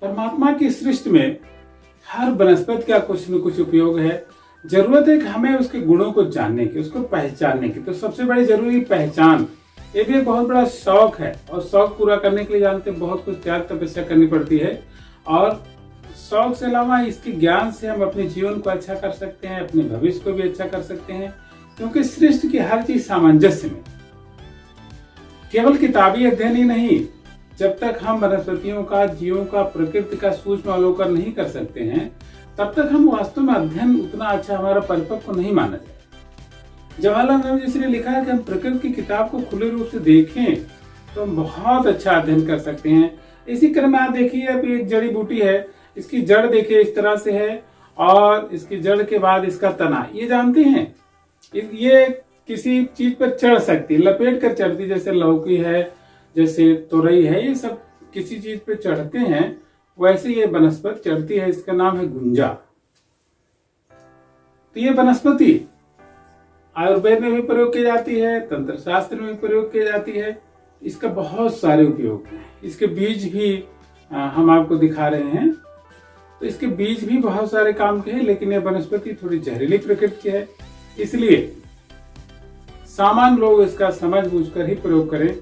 परमात्मा की सृष्टि में हर वनस्पति का कुछ न कुछ उपयोग है। जरूरत है कि हमें उसके गुणों को जानने की, उसको पहचानने की। तो सबसे बड़ी जरूरी पहचान, ये भी एक बहुत बड़ा शौक है, और शौक पूरा करने के लिए जानते हैं बहुत कुछ त्याग तपस्या करनी पड़ती है। और शौक से अलावा इसके ज्ञान से हम अपने जीवन को अच्छा कर सकते हैं, अपने भविष्य को भी अच्छा कर सकते हैं, क्योंकि सृष्टि की हर चीज सामंजस्य में। केवल किताबी अध्ययन ही नहीं, जब तक हम वनस्पतियों का, जीवों का, प्रकृति का सूक्ष्म अवलोकन नहीं कर सकते हैं, तब तक हम वास्तव में अध्ययन उतना अच्छा हमारा परिपक्व नहीं माना जाए। जवाहरलाल नेहरू जी ने लिखा है कि हम प्रकृति की किताब को खुले रूप से देखें तो हम बहुत अच्छा अध्ययन कर सकते हैं। इसी क्रम में आप देखिए, अभी एक जड़ी बूटी है, इसकी जड़ देखिए इस तरह से है, और इसकी जड़ के बाद इसका तना, ये जानते हैं ये किसी चीज पर चढ़ सकती है, लपेट कर चढ़ती, जैसे लौकी है, जैसे तोरई है, ये सब किसी चीज पे चढ़ते हैं, वैसे ये वनस्पति चढ़ती है। इसका नाम है गुंजा। तो ये वनस्पति आयुर्वेद में भी प्रयोग की जाती है, तंत्र शास्त्र में भी प्रयोग की जाती है। इसका बहुत सारे उपयोग हैं। इसके बीज भी हम आपको दिखा रहे हैं। तो इसके बीज भी बहुत सारे काम के हैं, लेकिन यह वनस्पति थोड़ी जहरीली प्रकृति की है, इसलिए सामान्य लोग इसका समझ बूझकर ही प्रयोग करें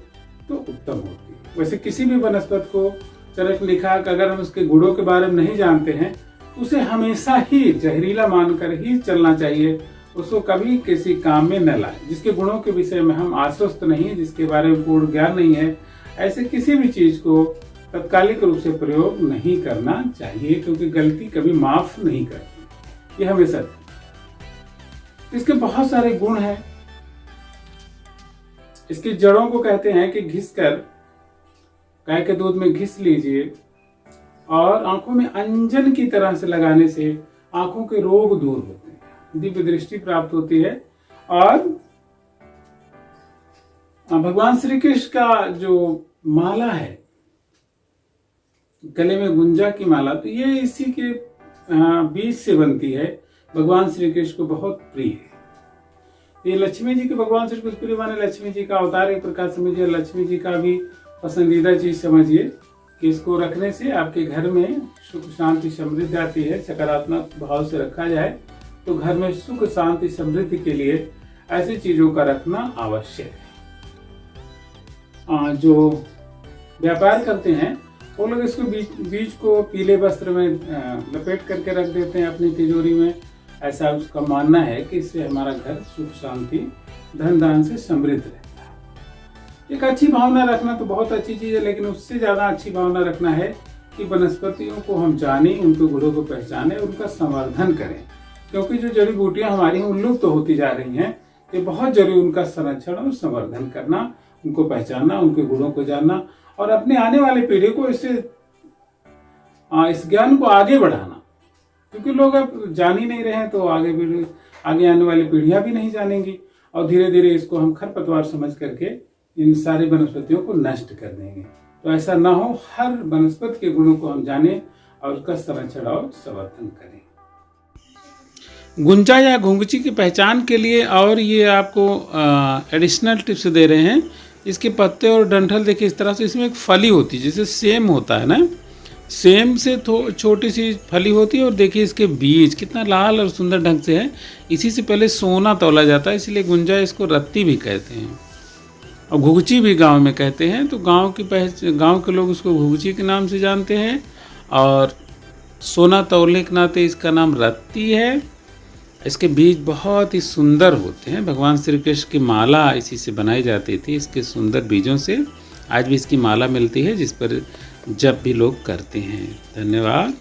तो उत्तम होती है। वैसे किसी भी वनस्पति को चरक लिखा कि अगर हम उसके गुणों के बारे में नहीं जानते हैं, उसे हमेशा ही जहरीला मानकर ही चलना चाहिए। उसको कभी किसी काम में न लाए। जिसके गुणों के विषय में हम आश्वस्त नहीं, जिसके बारे में पूर्ण ज्ञान नहीं है, ऐसे किसी भी चीज को तत्कालिक रूप से प्रयोग नहीं करना चाहिए, क्योंकि गलती कभी माफ नहीं करती, ये हमेशा। इसके बहुत सारे गुण हैं। इसकी जड़ों को कहते हैं कि घिसकर गाय के दूध में घिस लीजिए, और आंखों में अंजन की तरह से लगाने से आंखों के रोग दूर होते हैं, दिव्य दृष्टि प्राप्त होती है। और भगवान श्री कृष्ण का जो माला है, गले में गुंजा की माला, तो ये इसी के बीज से बनती है। भगवान श्री कृष्ण को बहुत प्रिय है। ये लक्ष्मी जी के, भगवान श्री कृष्ण प्रिय माने लक्ष्मी जी का अवतार एक प्रकार समझिए, लक्ष्मी जी का भी पसंदीदा चीज समझिए कि इसको रखने से आपके घर में सुख शांति समृद्धि आती है। सकारात्मक भाव से रखा जाए तो घर में सुख शांति समृद्धि के लिए ऐसी चीजों का रखना आवश्यक है। जो व्यापार करते हैं वो लोग इसको बीज को पीले वस्त्र में लपेट करके रख देते हैं अपनी तिजोरी में। ऐसा उसका मानना है कि इससे हमारा घर सुख शांति धन दान से समृद्ध रहता है। एक अच्छी भावना रखना तो बहुत अच्छी चीज है, लेकिन उससे ज्यादा अच्छी भावना रखना है कि वनस्पतियों को हम जाने, उनके गुणों को पहचाने, उनका संवर्धन करें। क्योंकि जो जड़ी बूटियां हमारी लुप्त तो होती जा रही हैं, ये बहुत जरूरी उनका संरक्षण और संवर्धन करना, उनको पहचानना, उनके गुणों को जानना, और अपने आने वाली पीढ़ी को इससे इस ज्ञान को आगे बढ़ाना। क्योंकि लोग अब जान ही नहीं रहे हैं, तो आगे आने वाली पीढ़ियां भी नहीं जानेंगी, और धीरे धीरे इसको हम खरपतवार समझ करके इन सारी वनस्पतियों को नष्ट कर देंगे। तो ऐसा ना हो, हर वनस्पति के गुणों को हम जाने और उसका संरक्षण और संवर्धन करें। गुंजा या घुंघची की पहचान के लिए और ये आपको एडिशनल टिप्स दे रहे हैं। इसके पत्ते और डंठल देखिए इस तरह से, इसमें एक फली होती है, जैसे सेम होता है ना, सेम से छोटी सी फली होती है। और देखिए इसके बीज कितना लाल और सुंदर ढंग से है। इसी से पहले सोना तौला जाता है, इसलिए गुंजा इसको रत्ती भी कहते हैं, और घुघची भी गांव में कहते हैं। तो गांव के लोग उसको घुघची के नाम से जानते हैं, और सोना तौलने के नाते इसका नाम रत्ती है। इसके बीज बहुत ही सुंदर होते हैं। भगवान श्री कृष्ण की माला इसी से बनाई जाती थी, इसके सुंदर बीजों से। आज भी इसकी माला मिलती है, जिस पर जप भी लोग करते हैं। धन्यवाद।